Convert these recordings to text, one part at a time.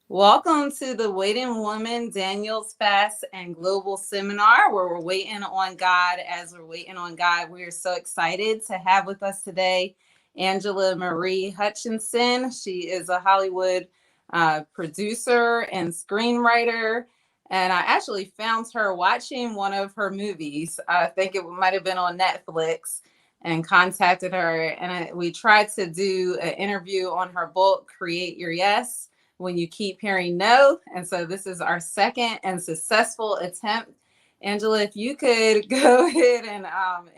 Welcome to the Waiting Woman Daniel's Fast and Global Seminar, where we're waiting on God. As we're waiting on God, we are so excited to have with us today Angela Marie Hutchinson. She is a Hollywood producer and screenwriter. And I actually found her watching one of her movies. I think it might have been on Netflix, and contacted her. And we tried to do an interview on her book, Create Your Yes, when you keep hearing no. And so this is our second and successful attempt. Angela, if you could go ahead and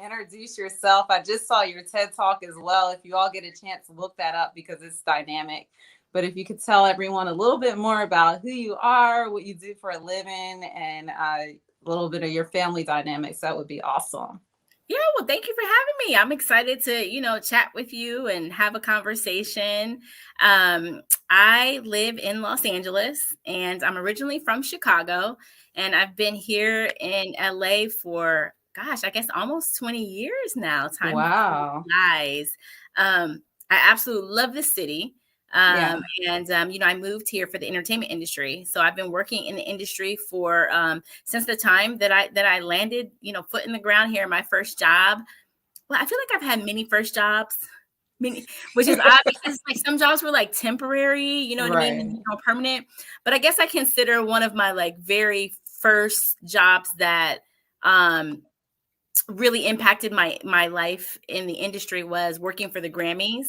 introduce yourself. I just saw your TED Talk as well. If you all get a chance to look that up because it's dynamic. But if you could tell everyone a little bit more about who you are, what you do for a living, and a little bit of your family dynamics, that would be awesome. Yeah, well, thank you for having me. I'm excited to, chat with you and have a conversation. I live in Los Angeles and I'm originally from Chicago, and I've been here in LA for, gosh, I guess almost 20 years now. Time Wow. flies. I absolutely love the city. Yeah. I moved here for the entertainment industry. So I've been working in the industry for since the time that I landed, foot in the ground here, my first job. Well, I feel like I've had many first jobs, which is odd because like some jobs were like temporary, you know what I mean, permanent. But I guess I consider one of my like very first jobs that really impacted my life in the industry was working for the Grammys.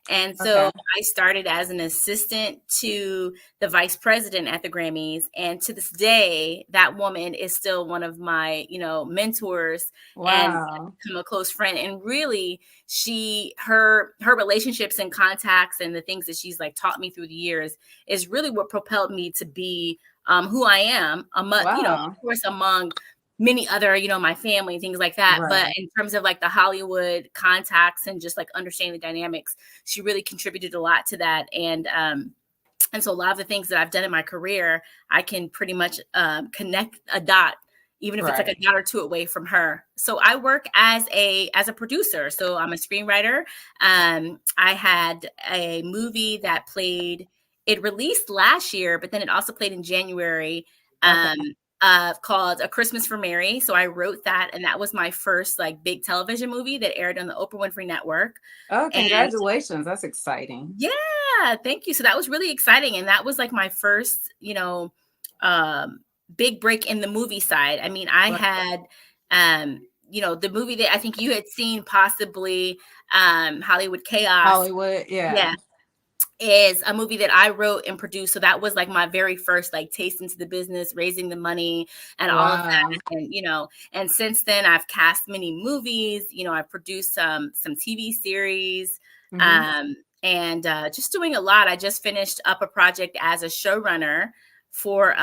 And so Okay. I started as an assistant to the vice president at the Grammys. And to this day, that woman is still one of my, mentors and Wow. become a close friend. And really, her relationships and contacts and the things that she's like taught me through the years is really what propelled me to be who I am, of Wow. course, among many other, my family and things like that. But Right. in terms of like the Hollywood contacts and just like understanding the dynamics, she really contributed a lot to that. And so a lot of the things that I've done in my career, I can pretty much connect a dot, even if it's like a Right. dot or two away from her. So I work as a producer. So I'm a screenwriter. I had a movie that it released last year, but then it also played in January. Okay. Called A Christmas for Mary. So I wrote that, and that was my first like big television movie that aired on the Oprah Winfrey Network. Oh, And congratulations. That's exciting. yeah, thank you. So that was really exciting, and that was like my first, big break in the movie side. I mean, I Right. had, the movie that I think you had seen possibly, Hollywood Chaos. Hollywood. Yeah. Yeah, is a movie that I wrote and produced. So that was like my very first like taste into the business, raising the money and all of that. Wow. And since then I've cast many movies, I've produced some TV series, Hmm. um, and just doing a lot. I just finished up a project as a showrunner for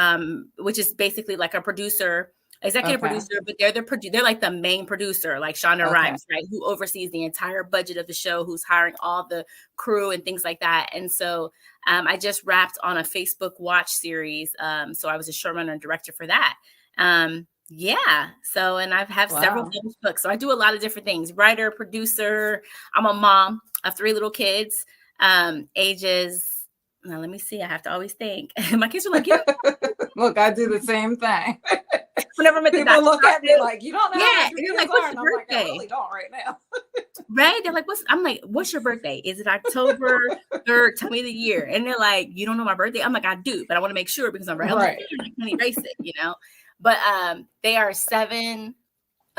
which is basically like a producer, executive Okay. producer, but they're like the main producer, like Shonda Okay. Rhimes, right? Who oversees the entire budget of the show, who's hiring all the crew and things like that. And so I just wrapped on a Facebook Watch series. So I was a showrunner and director for that. Yeah. So, and I've have several Wow. published books. So I do a lot of different things: writer, producer. I'm a mom of 3 little kids, ages. Now, let me see. I have to always think. My kids are like, Look, I do the same thing. whenever I'm at the People doctor's look at me office. like, you don't know how Yeah. old And your they're kids like, are. what's And your I'm like, I birthday? really don't right now. Right? They're like, I'm like, what's your birthday? Is it October 3rd? Tell me the year. And they're like, you don't know my birthday? I'm like, I do, but I want to make sure because I'm right. I'm like, Right. I can't erase it. But they are 7,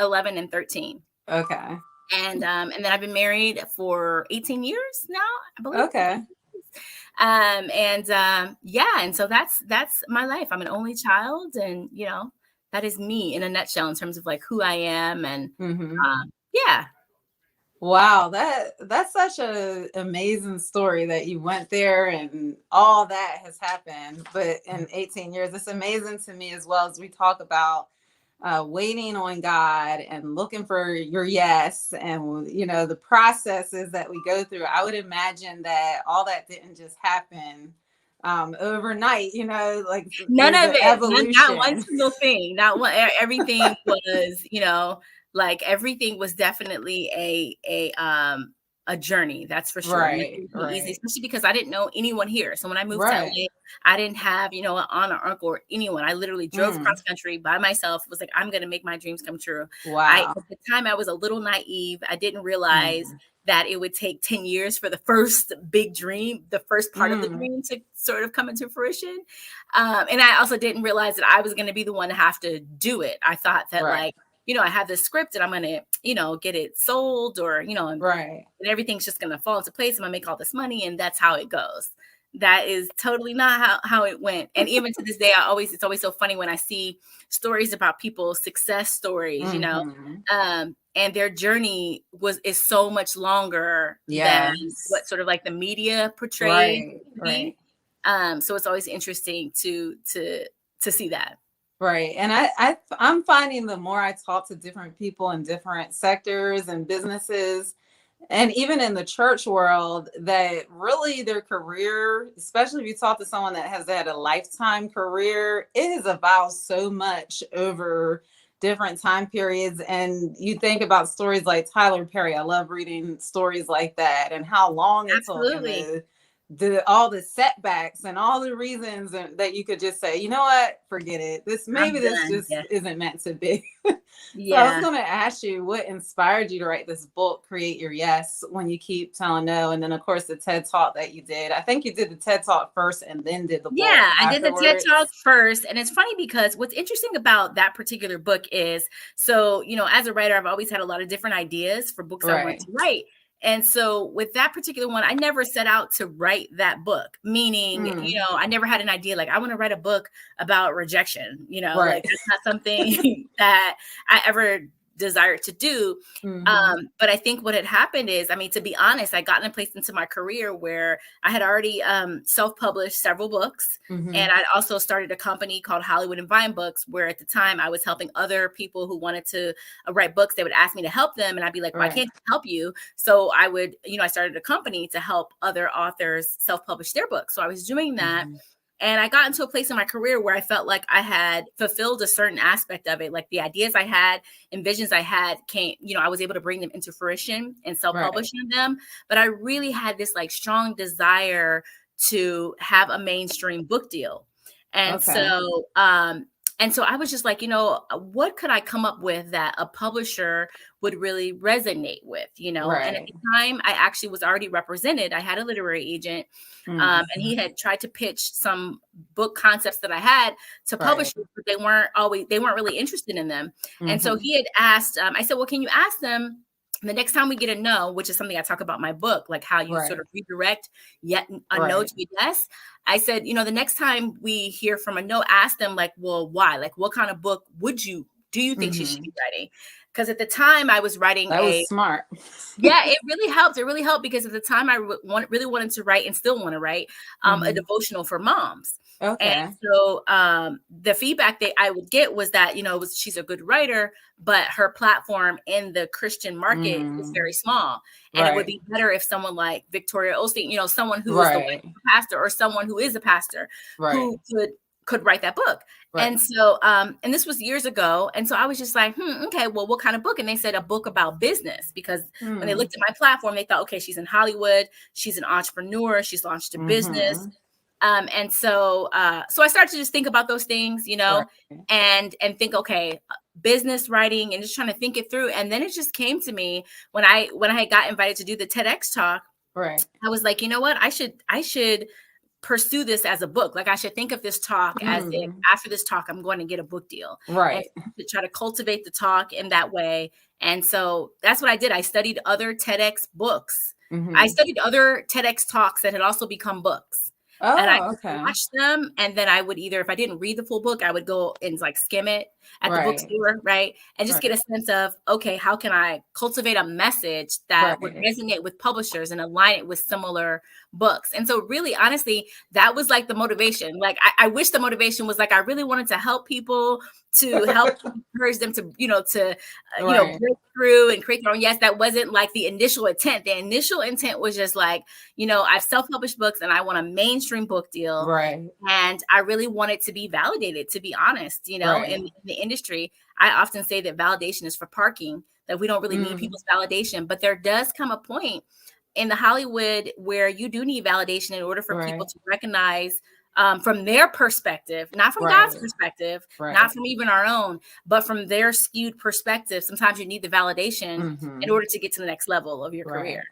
11, and 13. Okay. And then I've been married for 18 years now, I believe. Okay. Yeah, and so that's my life. I'm an only child, and that is me in a nutshell in terms of like who I am. And Hmm. yeah. Wow, that's such a amazing story that you went there and all that has happened. But in 18 years, it's amazing to me as well as we talk about waiting on God and looking for your yes, and the processes that we go through. I would imagine that all that didn't just happen overnight. Like None there's of an it, not one evolution. single thing, not one. Everything was, like everything was definitely a a journey, that's for sure. And it Right. was easy, Right. especially because I didn't know anyone here. So when I moved to Right. LA, I didn't have, an aunt or uncle or anyone. I literally drove cross country by myself, was like, I'm going to make my dreams come true. Wow. At the time, I was a little naive. I didn't realize Mm. that it would take 10 years for the first big dream, the first part of the dream to sort of come into fruition. And I also didn't realize that I was going to be the one to have to do it. I thought that Right. I have this script and I'm going to, get it sold or, Right. and everything's just going to fall into place. I'm going to make all this money and that's how it goes. That is totally not how it went. And even to this day, it's always so funny when I see stories about people's success stories, and their journey is so much longer than what sort of like the media portrays. Right. So it's always interesting to see that. Right. And I'm finding the more I talk to different people in different sectors and businesses, and even in the church world, that really their career, especially if you talk to someone that has had a lifetime career, it has evolved so much over different time periods. And you think about stories like Tyler Perry. I love reading stories like that and how long it took and all the setbacks and all the reasons that you could just say, you know what, forget it. This just isn't meant to be. So I was going to ask you, what inspired you to write this book, Create Your Yes, when you keep telling no? And then, of course, the TED Talk that you did. I think you did the TED Talk first and then did the book I did the TED Talk first. And it's funny because what's interesting about that particular book is, so, as a writer, I've always had a lot of different ideas for books I wanted to write. And so with that particular one, I never set out to write that book, meaning, I never had an idea like I want to write a book about rejection, like that's not something that I ever desired to do. But I think what had happened is, to be honest, I got in a place into my career where I had already self-published several books. And I'd also started a company called Hollywood and Vine Books, where at the time I was helping other people who wanted to write books. They would ask me to help them. And I'd be like, well, I can't help you. So I would, I started a company to help other authors self-publish their books. So I was doing that. And I got into a place in my career where I felt like I had fulfilled a certain aspect of it. Like the ideas I had and visions I had came, I was able to bring them into fruition and self-publishing them. But I really had this like strong desire to have a mainstream book deal. And so I was just like, what could I come up with that a publisher would really resonate with, And at the time I actually was already represented. I had a literary agent and he had tried to pitch some book concepts that I had to publishers, but they weren't really interested in them. And so he had asked, I said, well, can you ask them the next time we get a no, which is something I talk about in my book, like how you sort of redirect yet a no to a yes. I said, the next time we hear from a no, ask them like, well, why? Like, what kind of book do you think she should be writing? Because at the time I was writing was smart. It really helped. It really helped because at the time I really wanted to write and still want to write a devotional for moms. And so the feedback that I would get was that, she's a good writer, but her platform in the Christian market is very small. And it would be better if someone like Victoria Osteen, someone who is the wife of a pastor or someone who is a pastor who could write that book. And so, and this was years ago. And so I was just like, okay, well, what kind of book? And they said a book about business, because when they looked at my platform, they thought, okay, she's in Hollywood. She's an entrepreneur. She's launched a business. And so I started to just think about those things, and think, okay, business writing, and just trying to think it through. And then it just came to me when I got invited to do the TEDx talk. I was like, you know what, I should pursue this as a book. Like I should think of this talk as if after this talk, I'm going to get a book deal. And to try to cultivate the talk in that way. And so that's what I did. I studied other TEDx books. I studied other TEDx talks that had also become books. And I watched them, and then I would either, if I didn't read the full book, I would go and like skim it at the bookstore, and just get a sense of, okay, how can I cultivate a message that would resonate with publishers and align it with similar books? And so really, honestly, that was like the motivation. Like I wish the motivation was like, I really wanted to help people, to help encourage them to, break through and create their own. Yes, that wasn't like the initial intent. The initial intent was just like, I've self-published books and I want a mainstream book deal. And I really wanted to be validated, to be honest, in the industry. I often say that validation is for parking, that we don't really need people's validation, but there does come a point in the Hollywood where you do need validation in order for people Right. to recognize from their perspective, not from God's Right. perspective, not Right. from even our own, but from their skewed perspective. Sometimes you need the validation in order to get to the next level of your career.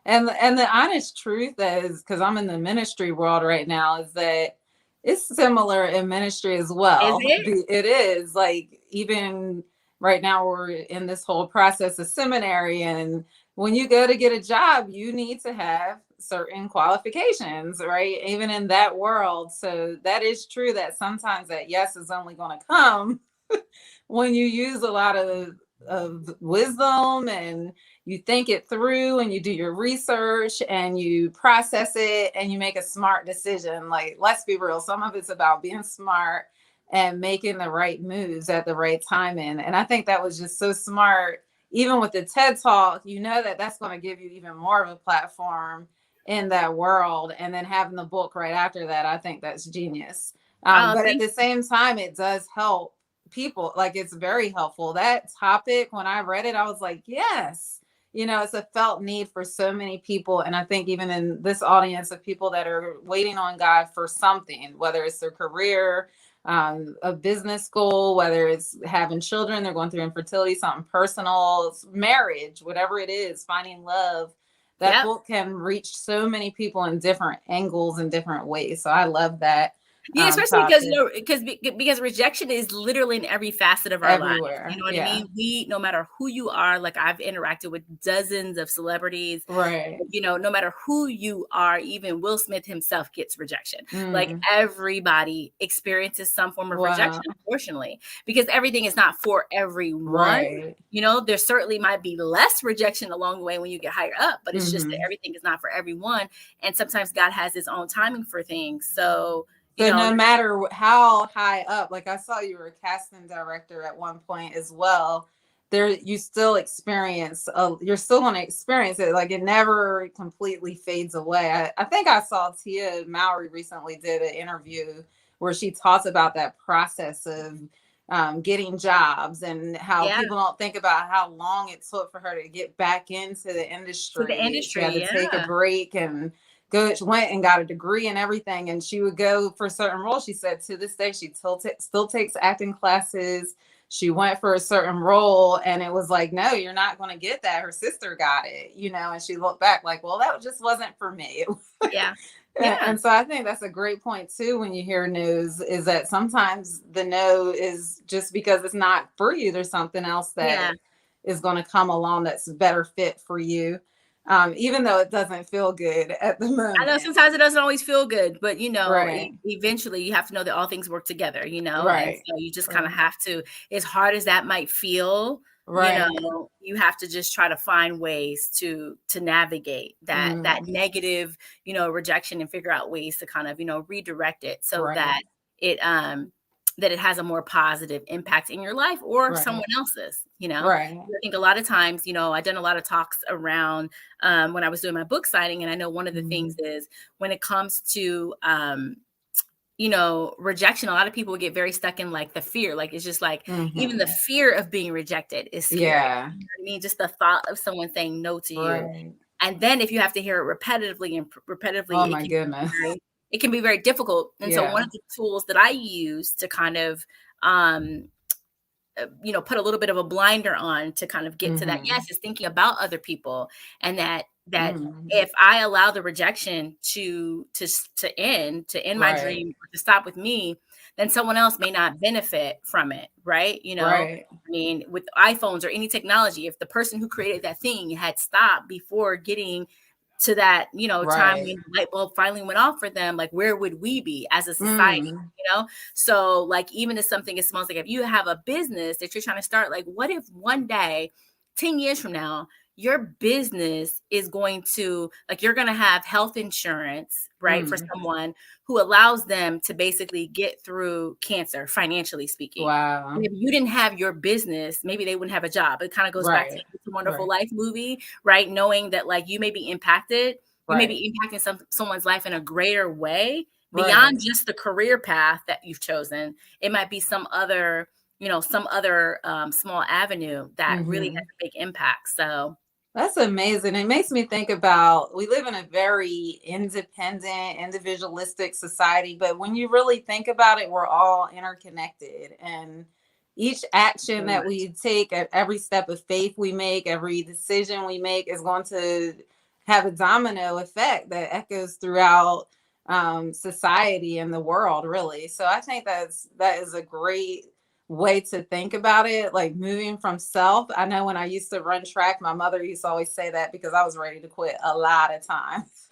Right. And the honest truth is, because I'm in the ministry world right now, is that it's similar in ministry as Is well. it? It is like, even right now we're in this whole process of seminary, and when you go to get a job, you need to have certain qualifications, right? Even in that world. So that is true that sometimes that yes is only going to come when you use a lot of wisdom, and you think it through, and you do your research, and you process it, and you make a smart decision. Like, let's be real, some of it's about being smart and making the right moves at the right time. And I think that was just so smart. Even with the TED Talk, you know that that's going to give you even more of a platform in that world. And then having the book right after that, I think that's genius. Oh, But at thank the same time, it does help people. Like, it's very helpful. That topic, when I read it, I was like, yes, it's a felt need for so many people. And I think even in this audience of people that are waiting on God for something, whether it's their career, a business goal, whether it's having children, they're going through infertility, something personal, marriage, whatever it is, finding love, that Yep. book can reach so many people in different angles and different ways. So I love that. Yeah, especially because Topic. because rejection is literally in every facet of our lives. You Everywhere. know what I Yeah. mean? No matter who you are, like I've interacted with dozens of celebrities. Right. No matter who you are, even Will Smith himself gets rejection. Like Mm. everybody experiences some form of Wow. rejection, unfortunately, because everything is not for everyone. Right. There certainly might be less rejection along the way when you get higher up, but it's just that Mm-hmm. everything is not for everyone. And sometimes God has his own timing for things. So, So no matter how high up, like I saw you were a casting director at one point as well, there you still experience, you're still going to experience it. Like, it never completely fades away. I think I saw Tia Mowry recently did an interview where she talks about that process of getting jobs, and how yeah, people don't think about how long it took for her to get back into the to the industry. She industry, had to take a yeah. break and went and got a degree and everything. And she would go for certain roles. She said to this day she still takes acting classes. She went for a certain role, and it was like, no, you're not going to get that. Her sister got it, and she looked back like, well, that just wasn't for me. Yeah. Yeah. And so I think that's a great point too, when you hear news, is that sometimes the no is just because it's not for you. There's something else Yeah. that is going to come along that's a better fit for you, even though it doesn't feel good at the I know moment. sometimes it doesn't always feel good, but Right. eventually you have to know that all things work together, and Right. so you just kind of Right. have to, as hard as that might feel, Right. you have to just try to find ways to navigate that Mm. negative, rejection, and figure out ways to kind of, redirect it so Right. that it has a more positive impact in your life or Right. someone else's. Right. I think a lot of times, I've done a lot of talks around when I was doing my book signing. And I know one of the things Mm. is when it comes to, rejection, a lot of people get very stuck in like the fear. Like, it's just like, even the Mm-hmm. fear of being rejected is scary. Yeah. You know what I mean? Just the thought of someone saying no to you. Right. And then if you have to hear it repetitively and repetitively, Oh my goodness. it can be very difficult. And so one Yeah. of the tools that I use to kind of, put a little bit of a blinder on to kind of get to that Mm-hmm. yes is thinking about other people, and that Mm. if I allow the rejection to end my Right. dream, or to stop with me, then someone else may not benefit from it, right? Right. I mean, with iPhones or any technology, if the person who created that thing had stopped before getting to that, time Right. when the light bulb finally went off for them, like where would we be as a society? Mm. So like, even if something as small as like, if you have a business that you're trying to start, like what if one day, 10 years from now, your business is going to, like, you're going to have health insurance, right, for Mm. someone who allows them to basically get through cancer, financially speaking. And Wow. if you didn't have your business, maybe they wouldn't have a job. It kind of goes back to Right. It's a Wonderful Right. Life movie, right? Knowing that like you may be impacted, you may Right. be impacting someone's life in a greater way beyond Right. just the career path that you've chosen. It might be some other, small avenue that really has Mm-hmm. a big impact. So That's amazing. It makes me think about we live in a very independent, individualistic society, but when you really think about it, we're all interconnected. And each action Very that much. we take, at every step of faith we make, every decision we make is going to have a domino effect that echoes throughout society and the world, really. So I think that is a great way to think about it, like moving from self. I know when I used to run track, my mother used to always say that because I was ready to quit a lot of times.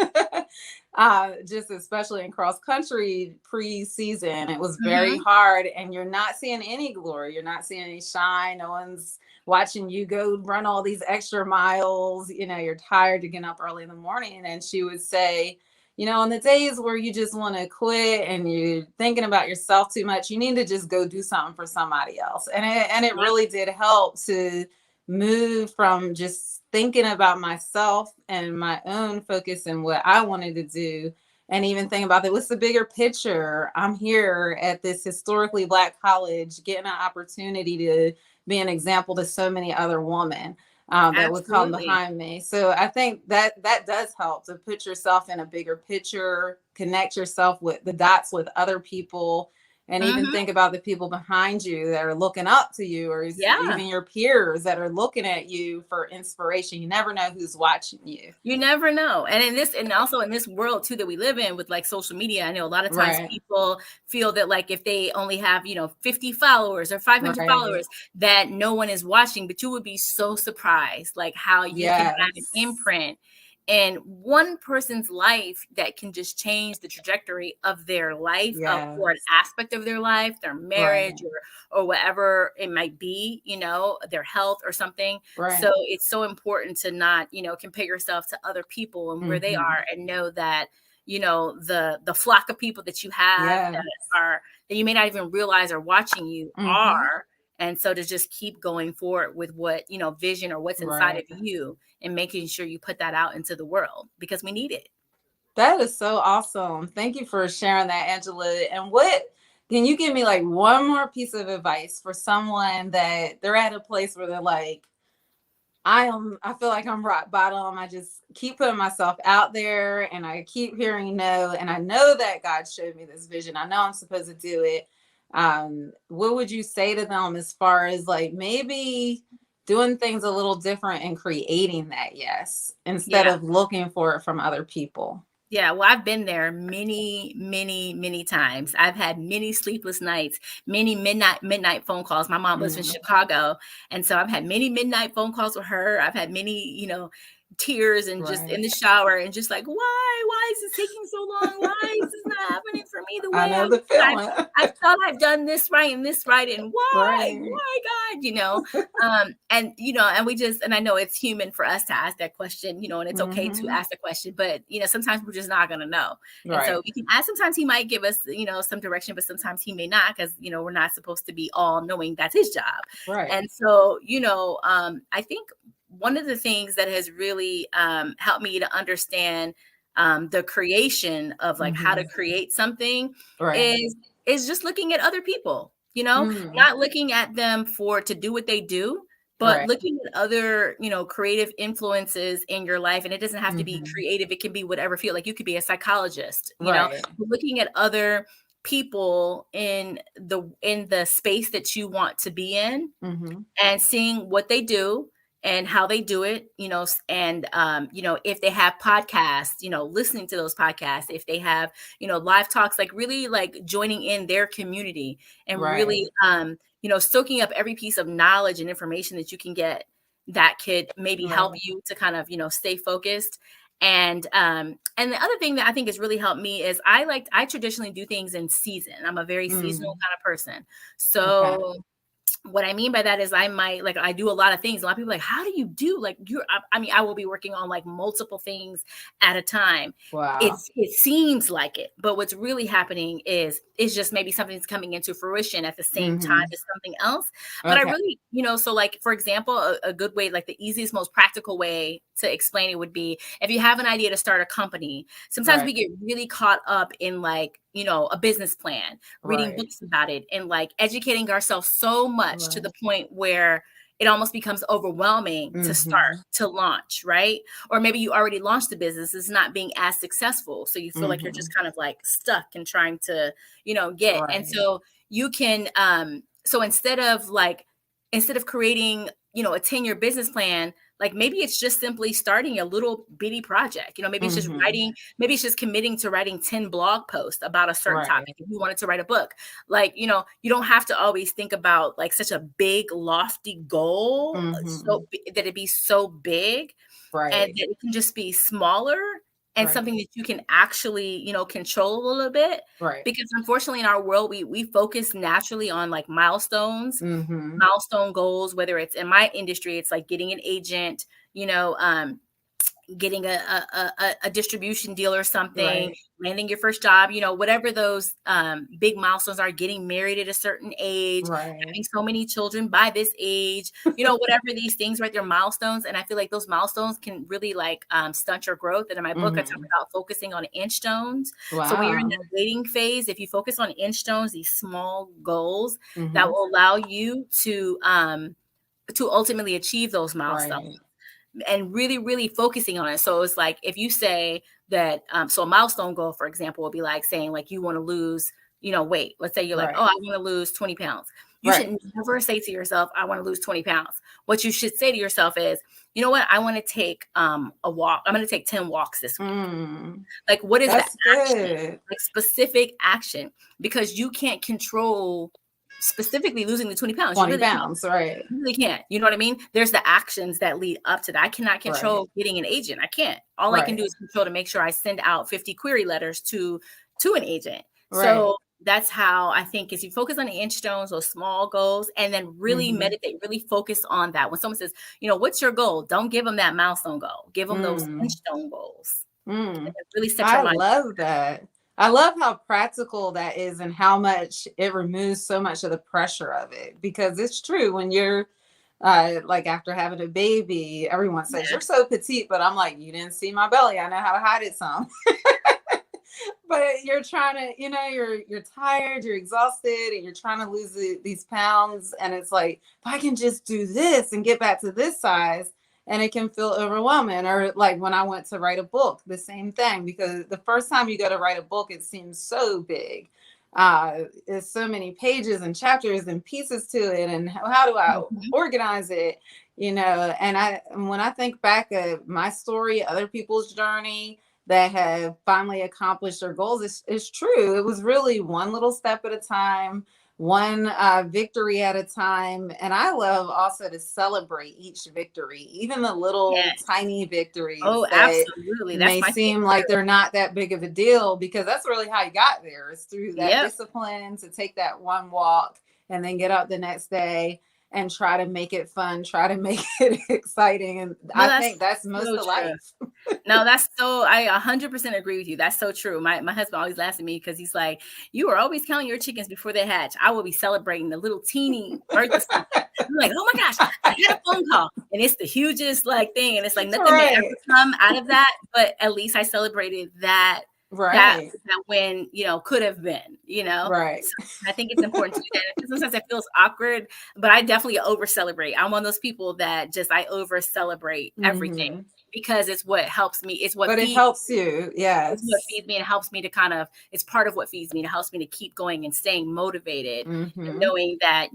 Just especially in cross country pre-season, it was very Hmm. hard, and you're not seeing any glory, you're not seeing any shine, no one's watching you go run all these extra miles, you're tired to get up early in the morning. And she would say, on the days where you just want to quit and you're thinking about yourself too much, you need to just go do something for somebody else. And it Yep. really did help to move from just thinking about myself and my own focus and what I wanted to do, and even think about that, what's the bigger picture? I'm here at this historically Black college getting an opportunity to be an example to so many other women that would come Absolutely. behind me. So I think that does help to put yourself in a bigger picture, connect yourself with the dots with other people, and even Hmm. think about the people behind you that are looking up to you, or Yeah. even your peers that are looking at you for inspiration. You never know who's watching you. You never know. And in this, and also in this world too that we live in with like social media, I know a lot of times Right. people feel that like if they only have, 50 followers or 500 Right. followers, that no one is watching. But you would be so surprised like how you can have an Yes. imprint in one person's life that can just change the trajectory of their life, or an Yes. aspect of their life, their Right. marriage, or whatever it might be, their health or something. So Right. it's so important to not, compare yourself to other people and where they Hmm. are, and know that, the flock of people that you have Yes. that you may not even realize are watching you Hmm. are. And so to just keep going forward with what, vision or what's inside of Right. you, and making sure you put that out into the world because we need it. That is so awesome. Thank you for sharing that, Angela. And what can you give me like one more piece of advice for someone that they're at a place where they're like, I feel like I'm rock bottom. I just keep putting myself out there and I keep hearing no. And I know that God showed me this vision. I know I'm supposed to do it. What would you say to them as far as like maybe doing things a little different and creating that yes instead Yeah. of looking for it from other people? Yeah, well, I've been there many, many, many times. I've had many sleepless nights, many midnight phone calls. My mom lives in Mm, Chicago, and so I've had many midnight phone calls with her. I've had many, tears, and just in right. the shower, and just like, why is this taking so long? Why is this not happening for me the I way know the feeling. I thought I've done this right and this right, and Right. why, God, and and we just, and I know it's human for us to ask that question, and it's okay to Hmm. ask the question, but sometimes we're just not going to know. And so Right. we can ask. Sometimes he might give us some direction, but sometimes he may not, because we're not supposed to be all knowing. That's his job. Right. And so I think one of the things that has really helped me to understand the creation of like how to Hmm. create something Right. is just looking at other people, Mm, not looking at them for to do what they do, but right. looking at other, creative influences in your life. And it doesn't have to be Hmm. creative. It can be whatever field. Like you could be a psychologist, Right. but looking at other people in the space that you want to be in, Hmm. and seeing what they do and how they do it, and if they have podcasts, listening to those podcasts, if they have, live talks, like really like joining in their community, and Right. really soaking up every piece of knowledge and information that you can get that could maybe help Right. you to kind of, stay focused. And the other thing that I think has really helped me is I traditionally do things in season. I'm a very seasonal Mm, kind of person. okay. So what I mean by that is I might, like, I do a lot of things. A lot of people are like, how do you do, like, I mean, I will be working on like multiple things at a time. Wow. It seems like it, but what's really happening is just maybe something's coming into fruition at the same time Hmm. as something else. But I Okay. really, so like, for example, a good way, like the easiest, most practical way to explain it would be, if you have an idea to start a company, sometimes Right. we get really caught up in like, a business plan, reading Right. books about it, and like educating ourselves so much to Right. the point where it almost becomes overwhelming to start, Mm-hmm. to launch, right? Or maybe you already launched the business, it's not being as successful. So you feel like you're Mm-hmm. just kind of like stuck and trying to, get. And Right. so you can, so instead of creating, a 10-year business plan, like maybe it's just simply starting a little bitty project. Maybe it's just Mm-hmm. writing, maybe it's just committing to writing 10 blog posts about a certain topic. Right. If you wanted to write a book, like, you don't have to always think about like such a big, lofty goal, Mm-hmm. that it be so big, and Right. that it can just be smaller and Right. something that you can actually, control a little bit. Right. Because unfortunately in our world, we focus naturally on like milestones, Mm-hmm. milestone goals, whether it's in my industry, it's like getting an agent, you know, getting a distribution deal or something, Right. landing your first job, whatever those big milestones are, getting married at a certain age, Right. having so many children by this age, whatever these things, right? They're milestones. And I feel like those milestones can really like stunt your growth. And in my book, I talk Mm-hmm. about focusing on inch stones. So when you're in that Wow. waiting phase, if you focus on inch stones, these small goals that Mm-hmm. will allow you to ultimately achieve those milestones, Right. and really, really focusing on it. So it's like if you say that, so a milestone goal, for example, would be like saying like you want to lose, weight. Let's say you're like, oh, Right. I want to lose 20 pounds. You Right. should never say to yourself, I want to lose 20 pounds. What you should say to yourself is, you know what? I want to take a walk. I'm going to take 10 walks this week. Mm. Like, what is the That's action? good. Like specific action, because you can't control specifically losing the 20 pounds. You 20 really can't. pounds. Right. You really can't. You know what I mean? There's the actions that lead up to that. I cannot Right. control getting an agent. I can't. All I can do Right. is control to make sure I send out 50 query letters to an agent. Right. So that's how I think is you focus on the inch stones, those small goals, and then really Mm-hmm. meditate, really focus on that. When someone says, what's your goal? Don't give them that milestone goal. Give them those inch Mm. stone goals. Mm. And really set your I mind. love that. I love how practical that is and how much it removes so much of the pressure of it, because it's true when you're like after having a baby, everyone says Yeah. you're so petite, but I'm like, you didn't see my belly. I know how to hide it some. But you're trying to, you're tired, you're exhausted, and you're trying to lose these pounds. And it's like, if I can just do this and get back to this size, and it can feel overwhelming. Or like when I went to write a book, the same thing, because the first time you go to write a book, it seems so big. There's so many pages and chapters and pieces to it. And how do I Mhm. organize it? And when I think back at my story, other people's journey, that have finally accomplished their goals, it's true. It was really one little step at a time, one victory at a time. And I love also to celebrate each victory, even the little Yes. tiny victories Oh, that absolutely. That's may my seem favorite like too. they're not that big of a deal, because that's really how you got there. It's through that Yep. discipline to take that one walk and then get up the next day and try to make it fun, try to make it exciting. And No, I that's think that's most so of true. life. No, I 100% agree with you. That's so true. My husband always laughs at me because he's like, "You are always counting your chickens before they hatch." I will be celebrating the little teeny birth of something. I'm like, "Oh my gosh, I had a phone call, and it's the hugest like thing, and it's like nothing may ever Right. come out of that, but at least I celebrated that Right. when could have been, Right. So I think it's important to do that. And sometimes it feels awkward, but I definitely over celebrate. I'm one of those people that just I over celebrate everything Hmm. because it's what helps me. But it helps you. It's what Yes. feeds me and helps me to kind of it's part of what feeds me. It helps me to keep going and staying motivated and Hmm. knowing that,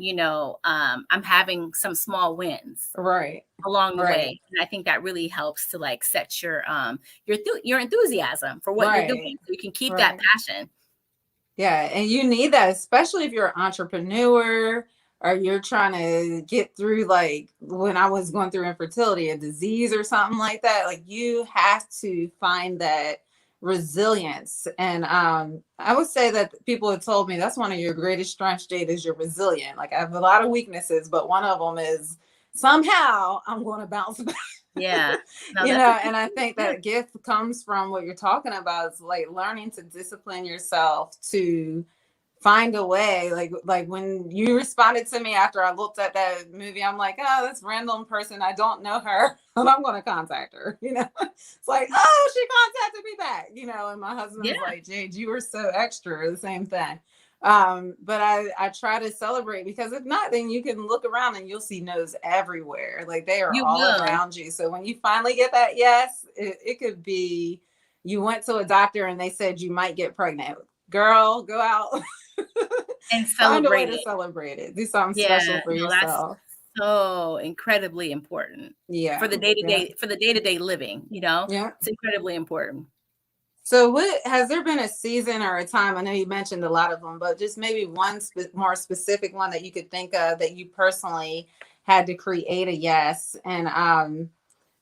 I'm having some small wins Right. along the Right. way. And I think that really helps to like set your enthusiasm for what you're doing Right. so you can keep that Right. passion. Yeah. And you need that, especially if you're an entrepreneur or you're trying to get through, like when I was going through infertility, a disease or something like that. Like you have to find that resilience. And I would say that people have told me that's one of your greatest strengths, Jade, is you're resilient. Like I have a lot of weaknesses, but one of them is somehow I'm going to bounce back. Yeah. No, that's a good And I thing. think Yeah. that gift comes from what you're talking about, is like learning to discipline yourself to find a way. Like when you responded to me after I looked at that movie, I'm like, oh, this random person, I don't know her, but I'm going to contact her. It's like, oh, she contacted me back. And my husband's Yeah. like, Jade, you were so extra, the same thing. But I try to celebrate, because if not, then you can look around and you'll see no's everywhere. Like, they are You all will. around you. So when you finally get that yes, it could be you went to a doctor and they said you might get pregnant. Girl, go out. And Find a way celebrate to it. celebrate it. Do something Yeah, special for no, that's yourself. so incredibly important for Yeah. the Yeah. day-to-day living, you know? Yeah. It's incredibly important. So, what has there been a season or a time? I know you mentioned a lot of them, but just maybe one more specific one that you could think of that you personally had to create a yes. And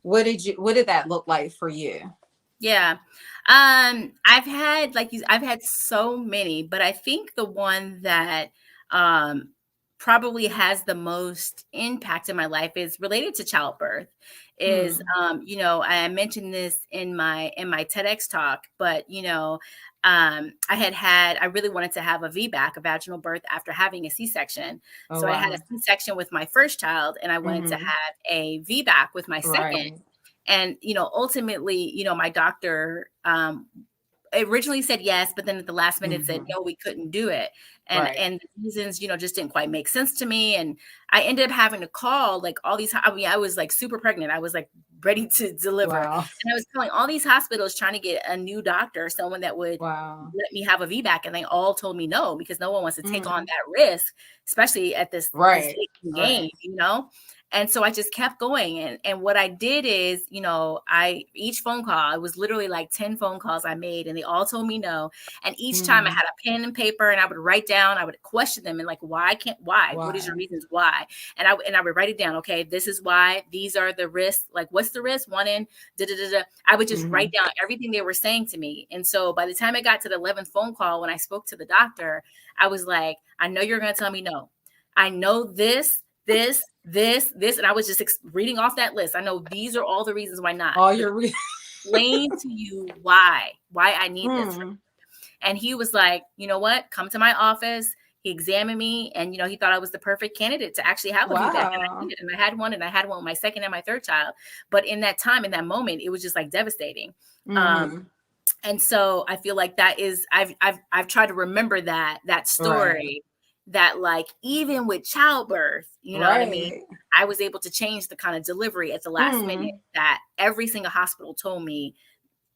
what did that look like for you? Yeah. I've had so many, but I think the one that um probably has the most impact in my life is related to childbirth. Is Hmm. I mentioned this in my TEDx talk, but I really wanted to have a VBAC, a vaginal birth, after having a C-section. Oh, So I had a wow. C-section with my first child, and I wanted to Hmm. have a VBAC with my second. Right. And ultimately, my doctor originally said yes, but then at the last minute said Hmm. no, we couldn't do it. Right. And the reasons, just didn't quite make sense to me. And I ended up having to call like all these. I mean, I was like super pregnant. I was like ready to deliver, Wow. and I was calling all these hospitals trying to get a new doctor, someone that would Wow. let me have a VBAC, and they all told me no, because no one wants to take on Mm. that risk, especially at this Right. late in the Right. game. And so I just kept going. And what I did is, each phone call, it was literally like 10 phone calls I made, and they all told me no. And each time I Mm. had a pen and paper, and I would write down, I would question them and like, why? What is your Why? reasons why? And I would write it down. Okay, this is why, these are the risks. Like, what's the risk? One in, da da da da. I would just write Hmm. down everything they were saying to me. And so by the time I got to the 11th phone call, when I spoke to the doctor, I was like, I know you're going to tell me no. I know this, and I was just reading off that list. I know these are all the reasons why not. All But your explain to you why I need this. Hmm. And he was like, you know what? Come to my office. He examined me, and he thought I was the perfect candidate to actually have a VBAC. And I Wow. did, and I had one, with my second and my third child. But in that time, in that moment, it was just like devastating. Um, Hmm. and so I feel like that is, I've tried to remember that Right. story, that like, even with childbirth, you know what I mean? Right. I was able to change the kind of delivery at the last minute Hmm. that every single hospital told me,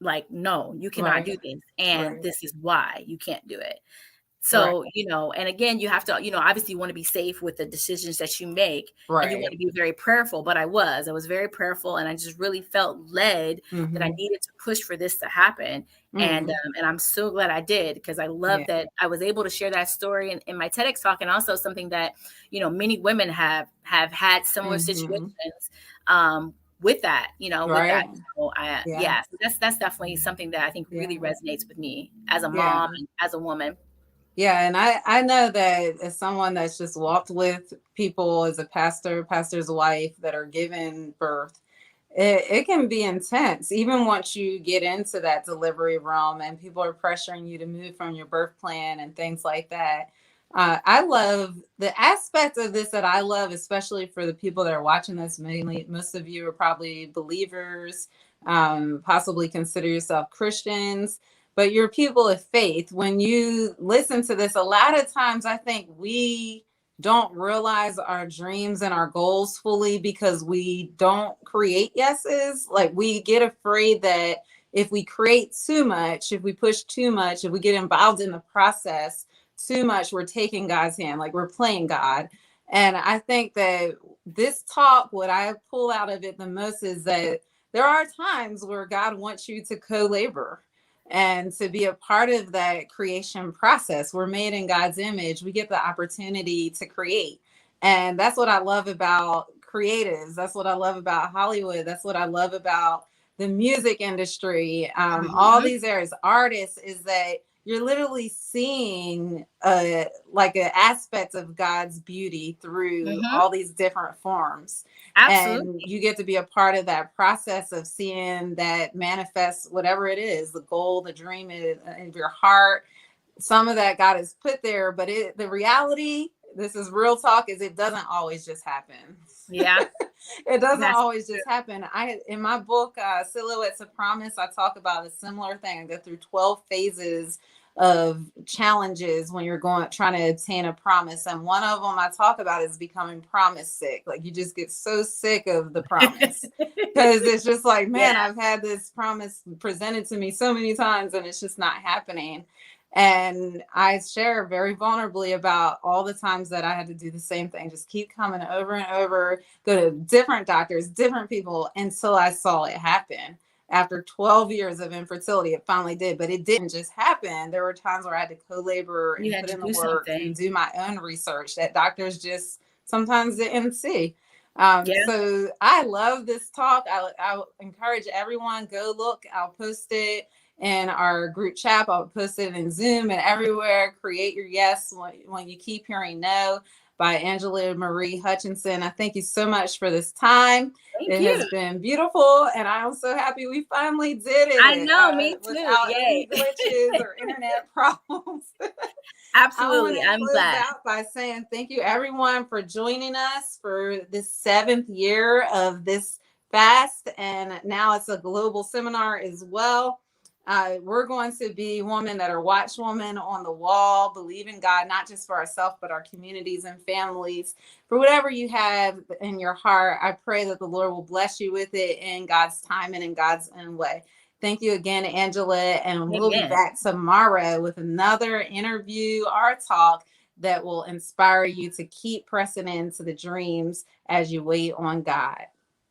like, no, you cannot Right. do this. And Right. this is why you can't do it. Right. So, and again, you have to, obviously you want to be safe with the decisions that you make, and you want Right. to be very prayerful. But I was very prayerful, and I just really felt led that I Hmm. needed to push for this to happen. Hmm. And I'm so glad I did, because I love Yeah. that I was able to share that story in my TEDx talk, and also something that, many women have had similar Hmm. situations, with that, with that. Right. So Yeah. yeah, so that's definitely something that I think really Yeah. resonates with me as a Yeah. mom and as a woman. Yeah, and I know that as someone that's just walked with people, as a pastor's wife, that are giving birth, it can be intense, even once you get into that delivery realm and people are pressuring you to move from your birth plan and things like that. I love the aspect of this that I love, especially for the people that are watching this. Mainly, most of you are probably believers, possibly consider yourself Christians, but you're people of faith. When you listen to this, a lot of times I think we don't realize our dreams and our goals fully because we don't create yeses. Like, we get afraid that if we create too much, if we push too much, if we get involved in the process too much, we're taking God's hand, like we're playing God. And I think that this talk, what I pull out of it the most is that there are times where God wants you to co-labor and to be a part of that creation process. We're made in God's image. We get the opportunity to create. And that's what I love about creatives. That's what I love about Hollywood. That's what I love about the music industry. All Mhm, these areas, artists, is that you're literally seeing like an aspect of God's beauty through mhm, all these different forms. And absolutely. you get to be a part of that process of seeing that manifest, whatever it is, the goal, the dream of your heart. Some of that God has put there, but the reality, this is real talk, is it doesn't always just happen. Yeah, It doesn't that's always true. just happen. I In my book, Silhouettes of Promise, I talk about a similar thing. I go through 12 phases of challenges when you're trying to attain a promise. And one of them I talk about is becoming promise sick. Like you just get so sick of the promise because it's just like, man, Yeah. I've had this promise presented to me so many times and it's just not happening. And I share very vulnerably about all the times that I had to do the same thing, just keep coming over and over, go to different doctors, different people until I saw it happen. After 12 years of infertility, it finally did, but it didn't just happen. There were times where I had to co-labor You and had put to in the do work and something. do my own research that doctors just sometimes didn't see. Yeah. So I love this talk. I encourage everyone, go look. I'll post it in our group chat. I'll post it in Zoom and everywhere. Create your yes when you keep hearing no by Angela Marie Hutchinson. I thank you so much for this time. Thank It you. has been beautiful, and I'm so happy we finally did I it know, me too. without Yay. any glitches or internet problems. I want Absolutely. to I'm close glad. out by saying thank you, everyone, for joining us for this 7th year of this fast. And now it's a global seminar as well. We're going to be women that are watchwomen on the wall, believe in God, not just for ourselves, but our communities and families. For whatever you have in your heart, I pray that the Lord will bless you with it in God's time and in God's own way. Thank you again, Angela. And we'll be Amen. back tomorrow with another interview or talk that will inspire you to keep pressing into the dreams as you wait on God.